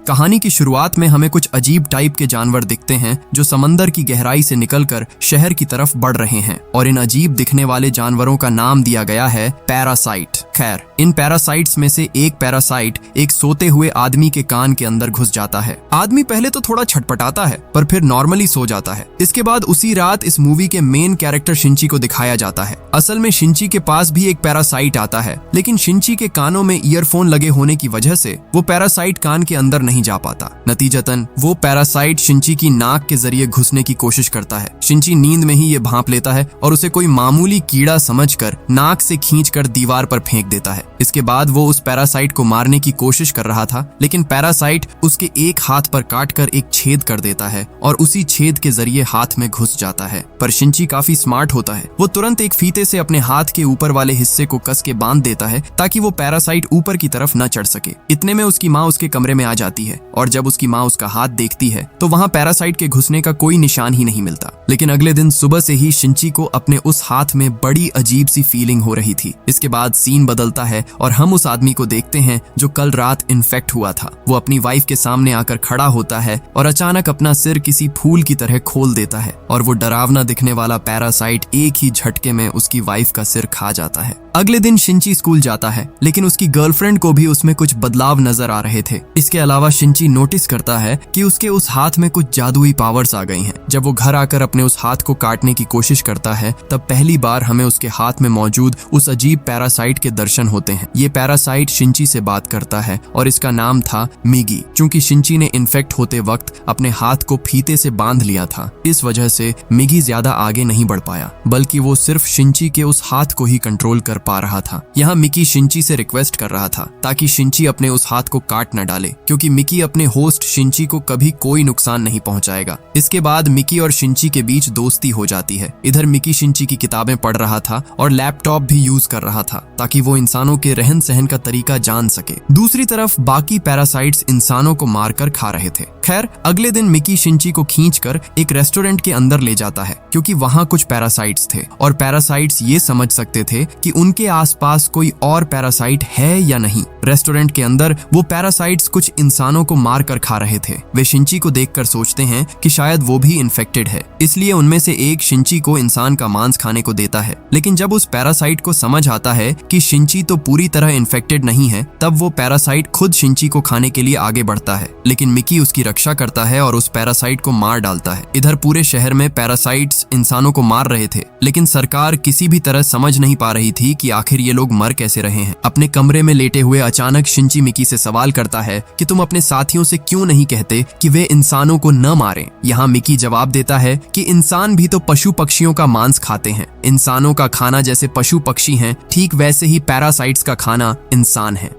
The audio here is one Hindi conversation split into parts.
कहानी की शुरुआत में हमें कुछ अजीब टाइप के जानवर दिखते हैं जो समंदर की गहराई से निकलकर शहर की तरफ बढ़ रहे हैं और इन अजीब दिखने वाले जानवरों का नाम दिया गया है पैरासाइट। खैर, इन पैरासाइट्स में से एक पैरासाइट एक सोते हुए आदमी के कान के अंदर घुस जाता है। आदमी पहले तो थोड़ा छटपटाता है पर फिर नॉर्मली सो जाता है। इसके बाद उसी रात इस मूवी के मेन कैरेक्टर शिंची को दिखाया जाता है। असल में शिंची के पास भी एक पैरासाइट आता है, लेकिन शिंची के कानों में ईयरफोन लगे होने की वजह से वो पैरासाइट कान के अंदर नहीं जा पाता। नतीजतन वो पैरासाइट शिंची की नाक के जरिए घुसने की कोशिश करता है। शिंची नींद में ही ये भांप लेता है और उसे कोई मामूली कीड़ा समझकर नाक से खींचकर दीवार पर फेंक देता है। इसके बाद वो उस पैरासाइट को मारने की कोशिश कर रहा था, लेकिन पैरासाइट उसके एक हाथ पर काटकर एक छेद कर देता है और उसी छेद के जरिए हाथ में घुस जाता है। पर शिंची काफी स्मार्ट होता है। वो तुरंत एक फीते से अपने हाथ के ऊपर वाले हिस्से को कस के बांध देता है ताकि वो पैरासाइट ऊपर की तरफ न चढ़ सके। इतने में उसकी माँ उसके कमरे में आ जाती है और जब उसकी माँ उसका हाथ देखती है तो वहाँ पैरासाइट के घुसने का कोई निशान ही नहीं मिलता। लेकिन अगले दिन सुबह से ही शिंची को अपने उस हाथ में बड़ी अजीब सी फीलिंग हो रही थी। इसके बाद सीन बदलता है और हम उस आदमी को देखते हैं जो कल रात इन्फेक्ट हुआ था। वो अपनी वाइफ के सामने आकर खड़ा होता है और अचानक अपना सिर किसी फूल की तरह खोल देता है और वो डरावना दिखने वाला पैरासाइट एक ही झटके में उसकी वाइफ का सिर खा जाता है। अगले दिन शिंची स्कूल जाता है, लेकिन उसकी गर्लफ्रेंड को भी उसमें कुछ बदलाव नजर आ रहे थे। इसके अलावा शिंची नोटिस करता है कि उसके उस हाथ में कुछ जादुई पावर्स आ गई हैं। जब वो घर आकर अपने उस हाथ को काटने की कोशिश करता है तब पहली बार हमें उसके हाथ में मौजूद उस अजीब पैरासाइट के दर्शन होते हैं। ये पैरासाइट शिंची से बात करता है और इसका नाम था मिगी। चूंकि शिंची ने इन्फेक्ट होते वक्त अपने हाथ को फीते से बांध लिया था, इस वजह से मिगी ज्यादा आगे नहीं बढ़ पाया, बल्कि वो सिर्फ शिंची के उस हाथ को ही कंट्रोल कर पा रहा था। यहाँ मिकी शिंची से रिक्वेस्ट कर रहा था ताकि शिंची अपने उस हाथ को काट न डाले, क्योंकि मिकी अपने होस्ट शिंची को कभी कोई नुकसान नहीं पहुंचाएगा। इसके बाद मिकी और शिंची के बीच दोस्ती हो जाती है। इधर मिकी शिंची की किताबें पढ़ रहा था और लैपटॉप भी यूज कर रहा था ताकि वो इंसानों के रहन सहन का तरीका जान सके। दूसरी तरफ बाकी पैरासाइट्स इंसानों को मारकर खा रहे थे। खैर, अगले दिन मिकी शिंची को खींचकर एक रेस्टोरेंट के अंदर ले जाता है, क्योंकि वहाँ कुछ पैरासाइट्स थे और पैरासाइट्स ये समझ सकते थे कि उनके आसपास कोई और पैरासाइट है या नहीं। रेस्टोरेंट के अंदर वो पैरासाइट्स कुछ इंसानों को मार कर खा रहे थे। वे शिंची को देखकर सोचते हैं कि शायद वो भी इन्फेक्टेड है, इसलिए उनमें से एक शिंची को इंसान का मांस खाने को देता है। लेकिन जब उस पैरासाइट को समझ आता है कि शिंची तो पूरी तरह इन्फेक्टेड नहीं है, तब वो पैरासाइट खुद शिंची को खाने के लिए आगे बढ़ता है। लेकिन मिकी उसकी रक्षा करता है और उस पैरासाइट को मार डालता है। इधर पूरे शहर में पैरासाइट्स इंसानों को मार रहे थे, लेकिन सरकार किसी भी तरह समझ नहीं पा रही थी कि आखिर ये लोग मर कैसे रहे हैं। अपने कमरे में लेटे हुए अचानक शिंची मिकी से सवाल करता है कि तुम अपने साथियों से क्यों नहीं कहते कि वे इंसानों को न मारें। यहाँ मिकी जवाब देता है कि इंसान भी तो पशु पक्षियों का मांस खाते हैं। इंसानों का खाना जैसे पशु पक्षी हैं, ठीक वैसे ही पैरासाइट्स का खाना इंसान है।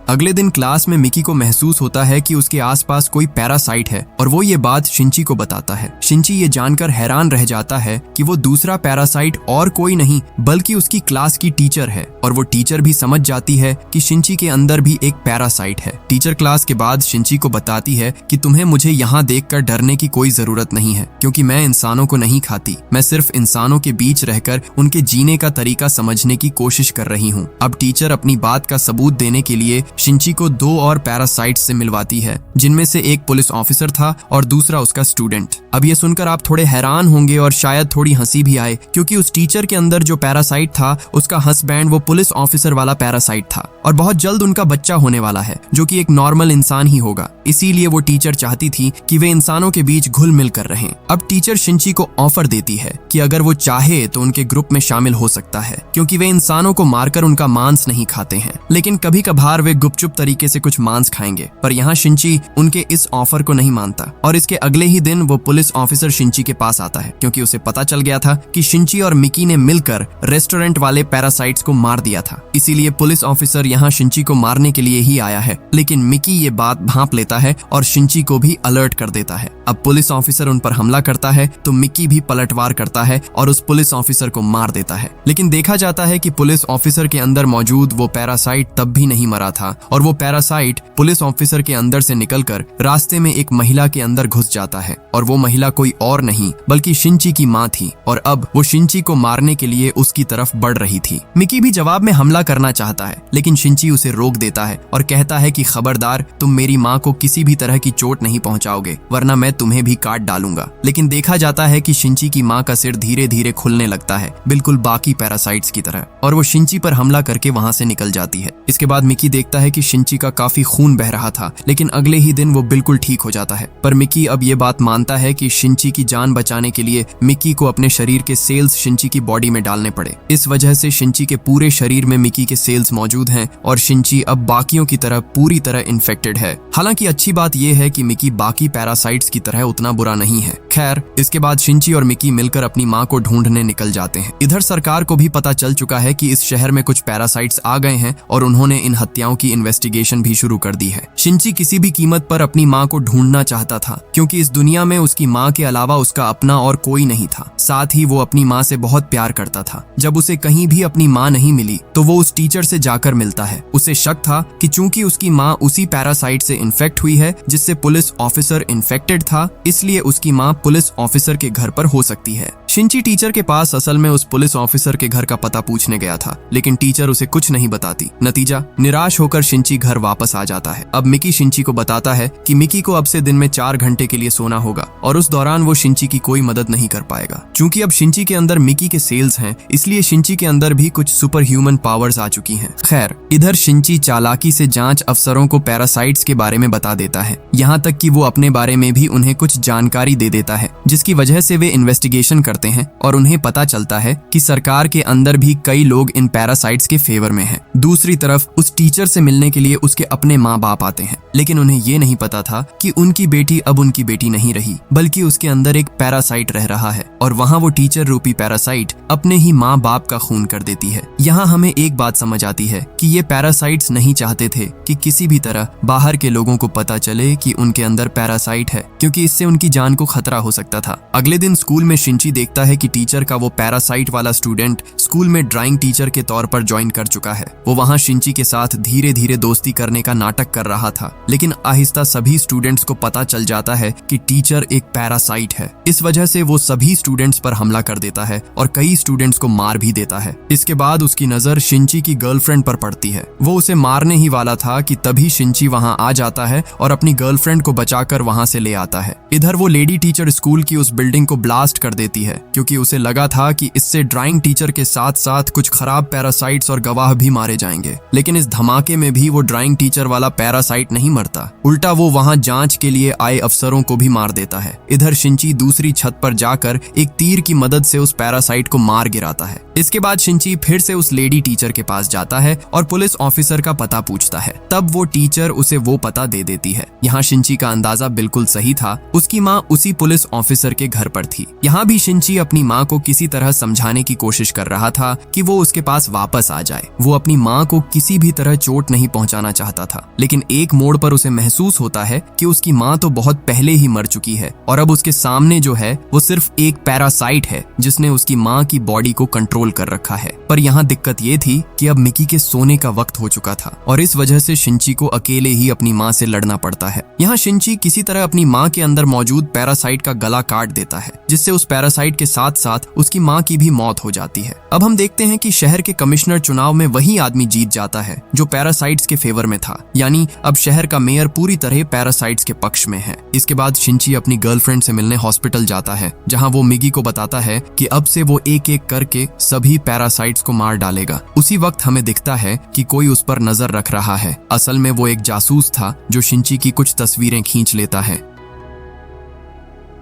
अगले दिन क्लास में मिकी को महसूस होता है कि उसके आसपास कोई पैरासाइट है और वो ये बात शिंची को बताता है। शिंची ये जानकर हैरान रह जाता है कि वो दूसरा पैरासाइट और कोई नहीं बल्कि उसकी क्लास की टीचर है, और वो टीचर भी समझ जाती है कि शिंची के अंदर भी एक पैरासाइट है। टीचर क्लास के बाद शिंची को बताती है कि तुम्हें मुझे यहाँ देखकर डरने की कोई जरूरत नहीं है, क्योंकि मैं इंसानों को नहीं खाती। मैं सिर्फ इंसानों के बीच रहकर उनके जीने का तरीका समझने की कोशिश कर रही हूँ। अब टीचर अपनी बात का सबूत देने के लिए शिंची को दो और पैरासाइट्स से मिलवाती है, जिनमें से एक पुलिस ऑफिसर था और दूसरा उसका स्टूडेंट। अब ये सुनकर आप थोड़े हैरान होंगे और शायद थोड़ी हंसी भी आए, क्योंकि उस टीचर के अंदर जो पैरासाइट था उसका हस्बैंड वो पुलिस ऑफिसर वाला पैरासाइट था और बहुत जल्द उनका बच्चा होने वाला है, जो कि एक नॉर्मल इंसान ही होगा। इसीलिए वो टीचर चाहती थी कि वे इंसानों के बीच घुल मिल कर रहें। अब टीचर शिंची को ऑफर देती है कि अगर वो चाहे तो उनके ग्रुप में शामिल हो सकता है, क्योंकि वे इंसानों को मारकर उनका मांस नहीं खाते हैं, लेकिन कभी कभार वे गुपचुप तरीके से कुछ मांस खाएंगे। पर यहाँ शिंची उनके इस ऑफर को नहीं मानता और इसके अगले ही दिन वो पुलिस ऑफिसर शिंची के पास आता है, क्योंकि उसे पता चल गया था कि शिंची और मिकी ने मिलकर रेस्टोरेंट वाले पैरासाइट्स को मार दिया था। इसीलिए पुलिस ऑफिसर यहाँ शिंची को मारने के लिए ही आया है। लेकिन मिकी ये बात भांप लेता है और शिंची को भी अलर्ट कर देता है। अब पुलिस ऑफिसर उन पर हमला करता है तो मिकी भी पलटवार करता है और उस पुलिस ऑफिसर को मार देता है। लेकिन देखा जाता है कि पुलिस ऑफिसर के अंदर मौजूद वो पैरासाइट तब भी नहीं मरा था, गया और वो पैरासाइट पुलिस ऑफिसर के अंदर से निकलकर रास्ते में एक महिला के अंदर घुस जाता है और वो महिला कोई और नहीं बल्कि शिंची की माँ थी और अब वो शिंची को मारने के लिए उसकी तरफ बढ़ रही थी। मिकी भी जवाब में हमला करना चाहता है लेकिन शिंची उसे रोक देता है और कहता है कि खबरदार, तुम मेरी माँ को किसी भी तरह की चोट नहीं पहुंचाओगे वरना मैं तुम्हें भी काट डालूंगा। लेकिन देखा जाता है कि शिंची की माँ का सिर धीरे धीरे खुलने लगता है, बिल्कुल बाकी पैरासाइट्स की तरह, और वो शिंची पर हमला करके वहां से निकल जाती है। इसके बाद मिकी देखता है कि शिंची का काफी खून बह रहा था लेकिन अगले ही दिन वो बिल्कुल ठीक हो जाता है। पर मिकी अब ये बात मानता है कि शिंची की जान बचाने के लिए मिकी को अपने शरीर के सेल्स शिंची की बॉडी में डालने पड़े। इस वजह से शिंची के पूरे शरीर में मिकी के सेल्स मौजूद हैं और शिंची अब बाकियों की तरह पूरी तरह इन्फेक्टेड है। हालांकि अच्छी बात यह है कि मिकी बाकी पैरासाइट्स की तरह उतना बुरा नहीं है। खैर, इसके बाद शिंची और मिकी मिलकर अपनी माँ को ढूंढने निकल जाते हैं। इधर सरकार को भी पता चल चुका है कि इस शहर में कुछ पैरासाइट्स आ गए हैं और उन्होंने इन हत्याओं की इन्वेस्टिगेशन भी शुरू कर दी है। शिंची किसी भी कीमत पर अपनी माँ को ढूंढना चाहता था क्योंकि इस दुनिया में उसकी माँ के अलावा उसका अपना और कोई नहीं था। साथ ही वो अपनी माँ से बहुत प्यार करता था। जब उसे कहीं भी अपनी माँ नहीं मिली तो वो उस टीचर से जाकर मिलता है। उसे शक था कि चूंकि उसकी माँ उसी पैरासाइट से इन्फेक्ट हुई है जिससे पुलिस ऑफिसर इन्फेक्टेड था, इसलिए उसकी माँ पुलिस ऑफिसर के घर पर हो सकती है। शिंची टीचर के पास असल में उस पुलिस ऑफिसर के घर का पता पूछने गया था लेकिन टीचर उसे कुछ नहीं बताती। नतीजा, निराश होकर शिंची घर वापस आ जाता है। अब मिकी शिंची को बताता है कि मिकी को अब से दिन में 4 घंटे के लिए सोना होगा और उस दौरान वो शिंची की कोई मदद नहीं कर पाएगा। चूंकि अब शिंची के अंदर मिकी के सेल्स हैं, इसलिए शिंची के अंदर भी कुछ सुपर ह्यूमन पावर्स आ चुकी हैं। खैर, इधर शिंची चालाकी से जांच अफसरों को पैरासाइट्स के बारे में बता देता है, यहाँ तक कि वो अपने बारे में भी उन्हें कुछ जानकारी दे देता है जिसकी वजह से वे इन्वेस्टिगेशन करते हैं और उन्हें पता चलता है कि सरकार के अंदर भी कई लोग इन पैरासाइट्स के फेवर में हैं। दूसरी तरफ उस टीचर से मिलने के लिए उसके अपने माँ बाप आते हैं लेकिन उन्हें ये नहीं पता था कि उनकी बेटी अब उनकी बेटी नहीं रही बल्कि उसके अंदर एक पैरासाइट रह रहा है और वहाँ वो टीचर रूपी पैरासाइट अपने ही माँ बाप का खून कर देती है। यहाँ हमें एक बात समझ आती है कि ये पैरासाइट्स नहीं चाहते थे कि किसी भी तरह बाहर के लोगों को पता चले कि उनके अंदर पैरासाइट है क्योंकि इससे उनकी जान को खतरा हो सकता था। अगले दिन स्कूल में शिंची देखता है कि टीचर का वो पैरासाइट वाला स्टूडेंट स्कूल में ड्राइंग टीचर के तौर पर ज्वाइन कर चुका है। वो वहाँ शिंची के साथ धीरे धीरे दोस्ती करने का नाटक कर रहा था लेकिन आहिस्ता सभी स्टूडेंट्स को पता चल जाता है कि टीचर एक पैरासाइट है। इस वजह से वो सभी स्टूडेंट्स पर हमला कर देता है और कई स्टूडेंट्स को मार भी देता है। इसके बाद उसकी नजर शिंची की गर्लफ्रेंड पर पड़ती है। वो उसे मारने ही वाला था कि तभी शिंची वहाँ आ जाता है और अपनी गर्लफ्रेंड को बचाकर वहाँ से ले आता है। इधर वो लेडी टीचर स्कूल की उस बिल्डिंग को ब्लास्ट कर देती है क्योंकि उसे लगा था कि इससे ड्राइंग टीचर के साथ साथ कुछ खराब पैरासाइट्स और गवाह भी मारे जाएंगे। लेकिन इस धमाके में भी वो ड्राइंग टीचर वाला पैरासाइट नहीं मरता, उल्टा वो वहाँ जांच के लिए आए अफसरों को भी मार देता है। इधर शिंची दूसरी छत पर जाकर एक तीर की मदद से उस पैरासाइट को मार गिराता है। इसके बाद शिंची फिर से उस लेडी टीचर के पास जाता है और पुलिस ऑफिसर का पता पूछता है। तब वो टीचर उसे वो पता दे देती है। यहाँ शिंची का अंदाजा बिल्कुल सही था, उसकी माँ उसी पुलिस ऑफिसर के घर पर थी। यहाँ भी शिंची अपनी माँ को किसी तरह समझाने की कोशिश कर रहा था कि वो उसके पास वापस आ जाए। वो अपनी माँ को किसी भी तरह चोट नहीं पहुंचाना चाहता था लेकिन एक मोड़ पर उसे महसूस होता है कि उसकी माँ तो बहुत पहले ही मर चुकी है और अब उसके सामने जो है वो सिर्फ एक पैरासाइट है जिसने उसकी माँ की बॉडी को कंट्रोल कर रखा है। पर यहाँ दिक्कत ये थी कि अब मिकी के सोने का वक्त हो चुका था और इस वजह से शिंची को अकेले ही अपनी माँ से लड़ना पड़ता है। यहाँ शिंची किसी तरह अपनी माँ के अंदर मौजूद पैरासाइट का गला काट देता है जिससे उस पैरासाइट के साथ साथ उसकी माँ की भी मौत हो जाती है। अब हम देखते हैं कि शहर के कमिश्नर चुनाव में वही आदमी जीत जाता है जो पैरासाइट्स के फेवर में था, यानी अब शहर का मेयर पूरी तरह पैरासाइट्स के पक्ष में है। इसके बाद शिंची अपनी गर्लफ्रेंड से मिलने हॉस्पिटल जाता है जहां वो मिगी को बताता है कि अब से वो एक एक करके सभी पैरासाइट्स को मार डालेगा। उसी वक्त हमें दिखता है कि कोई उस पर नजर रख रहा है। असल में वो एक जासूस था जो शिंची की कुछ तस्वीरें खींच लेता है।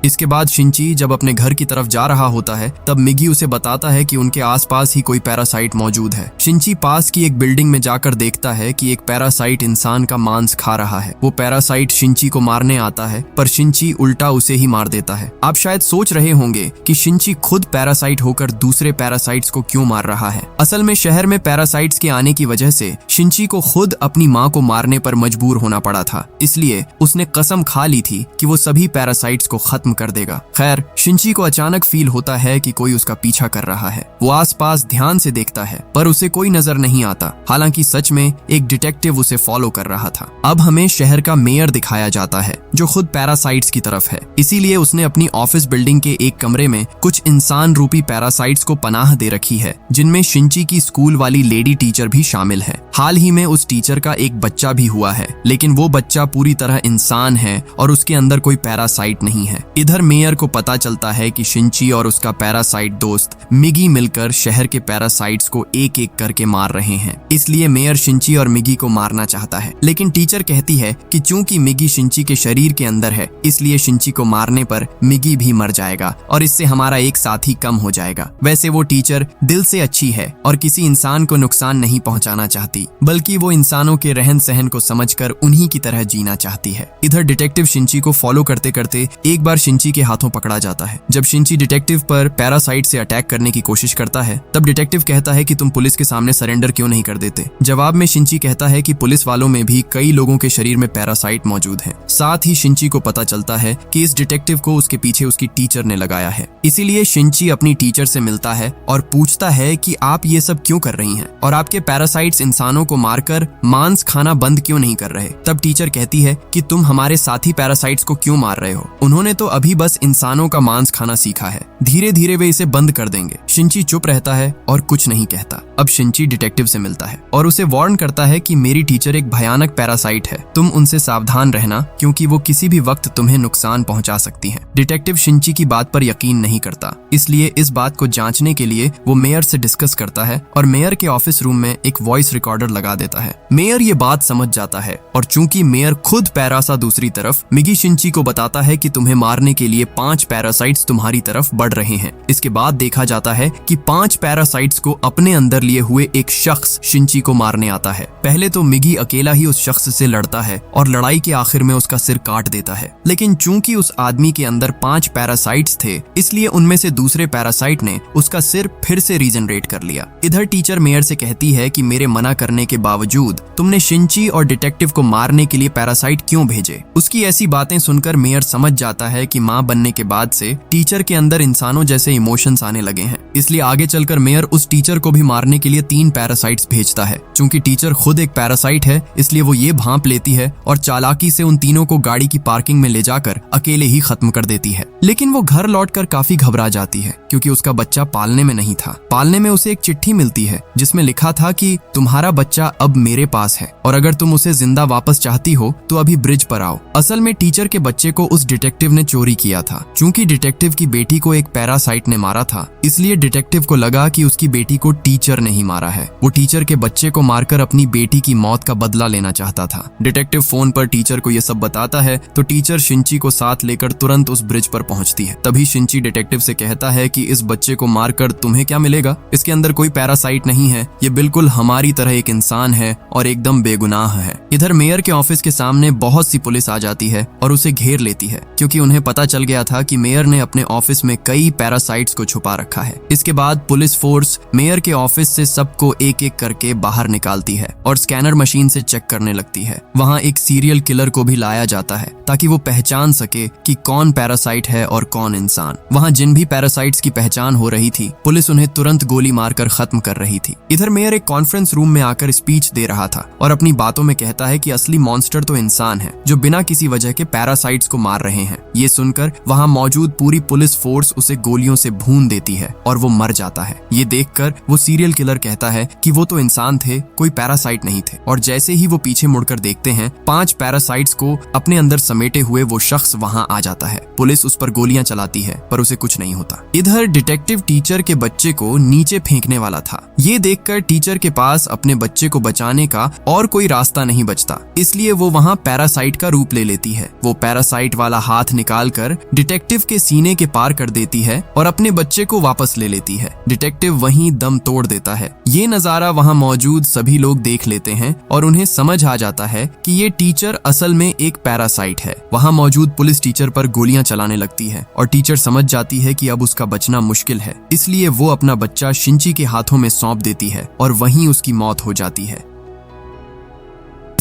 इसके बाद शिंची जब अपने घर की तरफ जा रहा होता है तब मिगी उसे बताता है कि उनके आसपास ही कोई पैरासाइट मौजूद है। शिंची पास की एक बिल्डिंग में जाकर देखता है कि एक पैरासाइट इंसान का मांस खा रहा है। वो पैरासाइट शिंची को मारने आता है पर शिंची उल्टा उसे ही मार देता है। आप शायद सोच रहे होंगे कि शिंची खुद पैरासाइट होकर दूसरे पैरासाइट्स को क्यों मार रहा है। असल में शहर में पैरासाइट्स के आने की वजह से शिंची को खुद अपनी माँ को मारने पर मजबूर होना पड़ा था, इसलिए उसने कसम खा ली थी कि वो सभी पैरासाइट्स को खत्म खत्म कर देगा। खैर, शिंची को अचानक फील होता है कि कोई उसका पीछा कर रहा है। वो आसपास ध्यान से देखता है पर उसे कोई नजर नहीं आता। हालांकि सच में एक डिटेक्टिव उसे फॉलो कर रहा था। अब हमें शहर का मेयर दिखाया जाता है जो खुद पैरासाइट्स की तरफ है। इसीलिए उसने अपनी ऑफिस बिल्डिंग के एक कमरे में कुछ इंसान रूपी पैरासाइट्स को पनाह दे रखी है, जिनमें शिंची की स्कूल वाली लेडी टीचर भी शामिल है। हाल ही में उस टीचर का एक बच्चा भी हुआ है, लेकिन वो बच्चा पूरी तरह इंसान है और उसके अंदर कोई पैरासाइट नहीं है। इधर मेयर को पता चलता है कि शिंची और उसका पैरासाइट दोस्त मिगी मिलकर शहर के पैरासाइट्स को एक एक करके मार रहे हैं। इसलिए मेयर शिंची और मिगी को मारना चाहता है, लेकिन टीचर कहती है कि चूंकि मिगी शिंची के शरीर के अंदर है, इसलिए शिंची को मारने पर मिगी भी मर जाएगा और इससे हमारा एक साथी कम हो जाएगा। वैसे वो टीचर दिल से अच्छी है और किसी इंसान को नुकसान नहीं पहुंचाना चाहती, बल्कि वो इंसानों के रहन सहन को समझकर उन्हीं की तरह जीना चाहती है। इधर डिटेक्टिव शिंची को फॉलो करते करते एक बार शिंची के हाथों पकड़ा जाता है। जब शिंची डिटेक्टिव पर पैरासाइट से अटैक करने की कोशिश करता है, तब डिटेक्टिव कहता है कि तुम पुलिस के सामने सरेंडर क्यों नहीं कर देते। जवाब में शिंची कहता है कि पुलिस वालों में भी कई लोगों के शरीर में पैरासाइट मौजूद है। साथ ही शिंची को पता चलता है कि इस डिटेक्टिव को उसके पीछे उसकी टीचर ने लगाया है। इसीलिए शिंची अपनी टीचर से मिलता है और पूछता है कि आप ये सब क्यों कर रही हैं और आपके पैरासाइट्स इंसानों को मारकर मांस खाना बंद क्यों नहीं कर रहे। तब टीचर कहती है कि तुम हमारे साथी पैरासाइट्स को क्यों मार रहे हो, उन्होंने तो अभी बस इंसानों का मांस खाना सीखा है, धीरे धीरे वे इसे बंद कर देंगे। शिंची चुप रहता है और कुछ नहीं कहता। अब शिंची डिटेक्टिव से मिलता है और उसे वार्न करता है कि मेरी टीचर एक भयानक पैरासाइट है, तुम उनसे सावधान रहना क्योंकि वो किसी भी वक्त तुम्हें नुकसान पहुंचा सकती हैं। डिटेक्टिव शिंची की बात पर यकीन नहीं करता, इसलिए इस बात को जांचने के लिए वो मेयर से डिस्कस करता है और मेयर के ऑफिस रूम में एक वॉइस रिकॉर्डर लगा देता है। मेयर ये बात समझ जाता है और चूंकि मेयर खुद पैरासा दूसरी तरफ मिगी शिंची को बताता है कि तुम्हें मारने के लिए 5 पैरासाइट्स तुम्हारी तरफ बढ़ रहे हैं। इसके बाद देखा जाता है कि 5 पैरासाइट्स को अपने अंदर लिए हुए एक शख्स शिंची को मारने आता है। पहले तो मिगी अकेला ही उस शख्स से लड़ता है और लड़ाई के आखिर में उसका सिर काट देता है, लेकिन चूंकि उस आदमी के अंदर 5 पैरासाइट्स थे, इसलिए उनमें से दूसरे पैरासाइट ने उसका सिर फिर से रीजनरेट कर लिया। इधर टीचर मेयर से कहती है कि मेरे मना करने के बावजूद तुमने शिंची और डिटेक्टिव को मारने के लिए पैरासाइट क्यों भेजे। उसकी ऐसी बातें सुनकर मेयर समझ जाता है कि मां बनने के बाद से टीचर के अंदर इंसानों जैसे इमोशंस आने लगे हैं। इसलिए आगे चलकर मेयर उस टीचर को भी मारने के लिए 3 पैरासाइट्स भेजता है। चूंकि टीचर खुद एक पैरासाइट है, इसलिए वो ये भांप लेती है और चालाकी से उन तीनों को गाड़ी की पार्किंग में ले जाकर अकेले ही खत्म कर देती है। लेकिन वो घर लौटकर काफी घबरा जाती है क्योंकि उसका बच्चा पालने में नहीं था। पालने में उसे एक चिट्ठी मिलती है जिसमें लिखा था कि तुम्हारा बच्चा अब मेरे पास है और अगर तुम उसे जिंदा वापस चाहती हो तो अभी ब्रिज पर आओ। असल में टीचर के बच्चे को उस डिटेक्टिव ने चोरी किया था। चूंकि डिटेक्टिव की बेटी को एक पैरासाइट ने मारा था, इसलिए डिटेक्टिव को लगा कि उसकी बेटी को टीचर ने ही मारा है। वो टीचर के बच्चे को मारकर अपनी बेटी की मौत का बदला लेना चाहता था। डिटेक्टिव फोन पर टीचर को यह सब बताता है तो टीचर शिंची को साथ लेकर तुरंत उस ब्रिज पर पहुंचती है। तभी शिंची डिटेक्टिव से कहता है कि इस बच्चे को मारकर तुम्हें क्या मिलेगा, इसके अंदर कोई पैरासाइट नहीं है, ये बिल्कुल हमारी तरह एक इंसान है और एकदम बेगुनाह है। इधर मेयर के ऑफिस के सामने बहुत सी पुलिस आ जाती है और उसे घेर लेती है क्योंकि उन्हें पता चल गया था कि मेयर ने अपने ऑफिस में कई पैरासाइट्स को छुपा रखा है। इसके बाद पुलिस फोर्स मेयर के ऑफिस से सबको एक एक करके बाहर निकालती है और स्कैनर मशीन से चेक करने लगती है। वहाँ एक सीरियल किलर को भी लाया जाता है ताकि वो पहचान सके कि कौन पैरासाइट है और कौन इंसान। वहाँ जिन भी पैरासाइट्स की पहचान हो रही थी, पुलिस उन्हें तुरंत गोली मारकर खत्म कर रही थी। इधर मेयर एक कॉन्फ्रेंस रूम में आकर स्पीच दे रहा था और अपनी बातों में कहता है कि असली मॉन्स्टर तो इंसान है जो बिना किसी वजह के पैरासाइट्स को मार रहे हैं। ये सुनकर वहाँ मौजूद पूरी पुलिस फोर्स उसे गोलियों से भून देती है और वो मर जाता है। ये देखकर वो सीरियल किलर कहता है कि वो तो इंसान थे, कोई पैरासाइट नहीं थे। और जैसे ही वो पीछे मुड़कर देखते हैं, 5 पैरासाइट्स को अपने अंदर समेटे हुए वो शख्स वहाँ आ जाता है। पुलिस उस पर गोलियां चलाती है पर उसे कुछ नहीं होता। इधर डिटेक्टिव टीचर के बच्चे को नीचे फेंकने वाला था। ये देखकर टीचर के पास अपने बच्चे को बचाने का और कोई रास्ता नहीं बचता, इसलिए वो वहाँ पैरासाइट का रूप ले लेती है। वो पैरासाइट वाला हाथ निकालकर डिटेक्टिव के सीने के पार कर देती है और अपने बच्चे को वापस ले लेती है। डिटेक्टिव वहीं दम तोड़ देता है। ये नजारा वहाँ मौजूद सभी लोग देख लेते हैं और उन्हें समझ आ जाता है कि ये टीचर असल में एक पैरासाइट है। वहाँ मौजूद पुलिस टीचर पर गोलियां चलाने लगती है और टीचर समझ जाती है कि अब उसका बचना मुश्किल है, इसलिए वो अपना बच्चा शिंची के हाथों में सौंप देती है और वहीं उसकी मौत हो जाती है।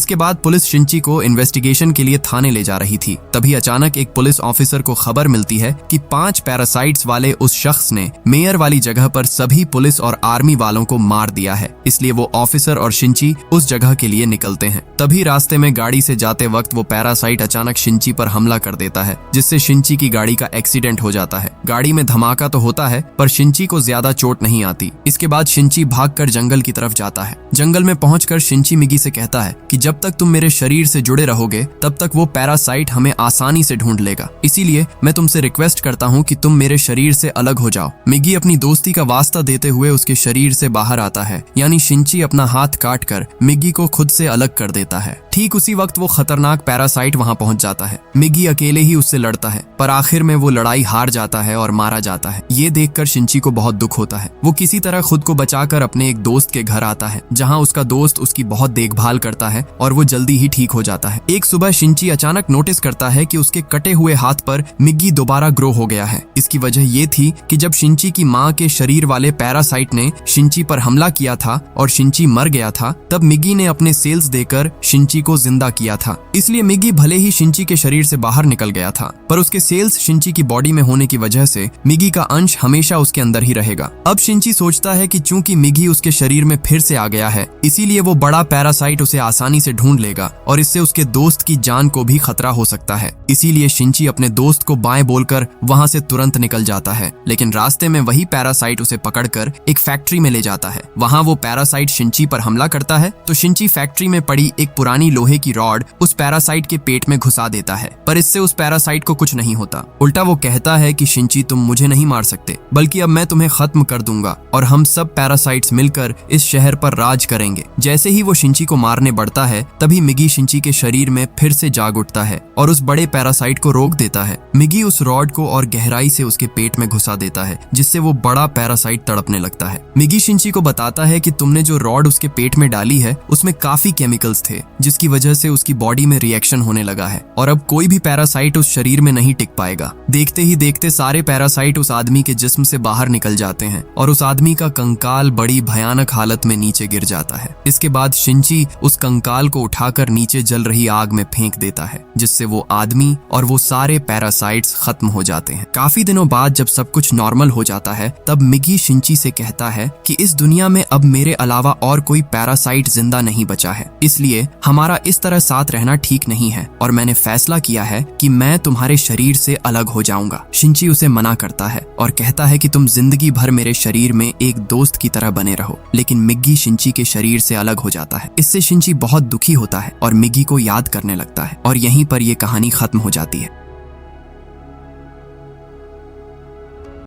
इसके बाद पुलिस शिंची को इन्वेस्टिगेशन के लिए थाने ले जा रही थी। तभी अचानक एक पुलिस ऑफिसर को खबर मिलती है कि 5 पैरासाइट्स वाले उस शख्स ने मेयर वाली जगह पर सभी पुलिस और आर्मी वालों को मार दिया है। इसलिए वो ऑफिसर और शिंची उस जगह के लिए निकलते हैं। तभी रास्ते में गाड़ी से जाते वक्त वो पैरासाइट अचानक शिंची पर हमला कर देता है, जिससे शिंची की गाड़ी का एक्सीडेंट हो जाता है। गाड़ी में धमाका तो होता है पर शिंची को ज्यादा चोट नहीं आती। इसके बाद शिंची भागकर जंगल की तरफ जाता है। जंगल में पहुंचकर शिंची मिगी से कहता है कि जब तक तुम मेरे शरीर से जुड़े रहोगे तब तक वो पैरासाइट हमें आसानी से ढूंढ लेगा, इसीलिए मैं तुमसे रिक्वेस्ट करता हूँ कि तुम मेरे शरीर से अलग हो जाओ। मिगी अपनी दोस्ती का वास्ता देते हुए उसके शरीर से बाहर आता है, यानी शिंची अपना हाथ काट कर मिगी को खुद से अलग कर देता है। ठीक उसी वक्त वो खतरनाक पैरासाइट वहां पहुंच जाता है। मिगी अकेले ही उससे लड़ता है पर आखिर में वो लड़ाई हार जाता है और मारा जाता है। ये देखकर शिंची को बहुत दुख होता है। वो किसी तरह खुद को बचाकर अपने एक दोस्त के घर आता है, जहां उसका दोस्त उसकी बहुत देखभाल करता है और वो जल्दी ही ठीक हो जाता है। एक सुबह शिंची अचानक नोटिस करता है कि उसके कटे हुए हाथ पर मिगी दोबारा ग्रो हो गया है। इसकी वजह ये थी कि जब शिंची की माँ के शरीर वाले पैरासाइट ने शिंची पर हमला किया था और शिंची मर गया था, तब मिगी ने अपने सेल्स देकर शिंची को जिंदा किया था। इसलिए मिगी भले ही शिंची के शरीर से बाहर निकल गया था पर उसके सेल्स शिंची की बॉडी में होने की वजह से मिगी का अंश हमेशा उसके अंदर ही रहेगा। अब शिंची सोचता है कि चूंकि मिगी उसके शरीर में फिर से आ गया है, इसीलिए वो बड़ा पैरासाइट उसे आसानी से ढूंढ लेगा और इससे उसके दोस्त की जान को भी खतरा हो सकता है। इसीलिए शिंची अपने दोस्त को बाएं बोलकर वहां से तुरंत निकल जाता है, लेकिन रास्ते में वही पैरासाइट उसे पकड़कर एक फैक्ट्री में ले जाता है। वहां वो पैरासाइट शिंची पर हमला करता है तो शिंची फैक्ट्री में पड़ी एक पुरानी लोहे की रॉड उस पैरासाइट के पेट में घुसा देता है, पर इससे उस पैरासाइट को कुछ नहीं होता। उल्टा वो कहता है कि शिंची तुम मुझे नहीं मार सकते, बल्कि अब मैं तुम्हें खत्म कर दूंगा और हम सब पैरासाइट्स मिलकर इस शहर पर राज करेंगे। जैसे ही वो शिंची को मारने बढ़ता है तभी मिगी शिंची के शरीर में फिर से जाग उठता है और उस बड़े पैरासाइट को रोक देता है। मिगी उस रॉड को और गहराई से उसके पेट में घुसा देता है, जिससे वो बड़ा पैरासाइट तड़पने लगता है। मिगी शिंची को बताता है कि तुमने जो रॉड उसके पेट में डाली है उसमें काफी केमिकल्स थे, जिसकी वजह से उसकी बॉडी में रिएक्शन होने लगा है और अब कोई भी पैरासाइट उस शरीर में नहीं टिक पाएगा। देखते ही देखते सारे पैरासाइट उस आदमी के जिस्म से बाहर निकल जाते हैं और उस आदमी का कंकाल बड़ी भयानक हालत में नीचे गिर जाता है। इसके बाद शिंची उस कंकाल को उठाकर नीचे जल रही आग में फेंक देता है, जिससे वो आदमी और वो सारे पैरासाइट्स खत्म हो जाते हैं। काफी दिनों बाद जब सब कुछ नॉर्मल हो जाता है तब मिगी शिंची से कहता है कि इस दुनिया में अब मेरे अलावा और कोई पैरासाइट जिंदा नहीं बचा है, इसलिए हमारा इस तरह साथ रहना ठीक नहीं है और मैंने फैसला किया है कि मैं तुम्हारे शरीर से अलग हो जाऊंगा। शिंची उसे मना करता है और कहता है कि तुम जिंदगी भर मेरे शरीर में एक दोस्त की तरह बने रहो, लेकिन मिगी शिंची के शरीर से अलग हो जाता है। इससे शिंची बहुत दुखी होता है और मिगी को याद करने लगता है और यहीं पर यह कहानी खत्म हो जाती है।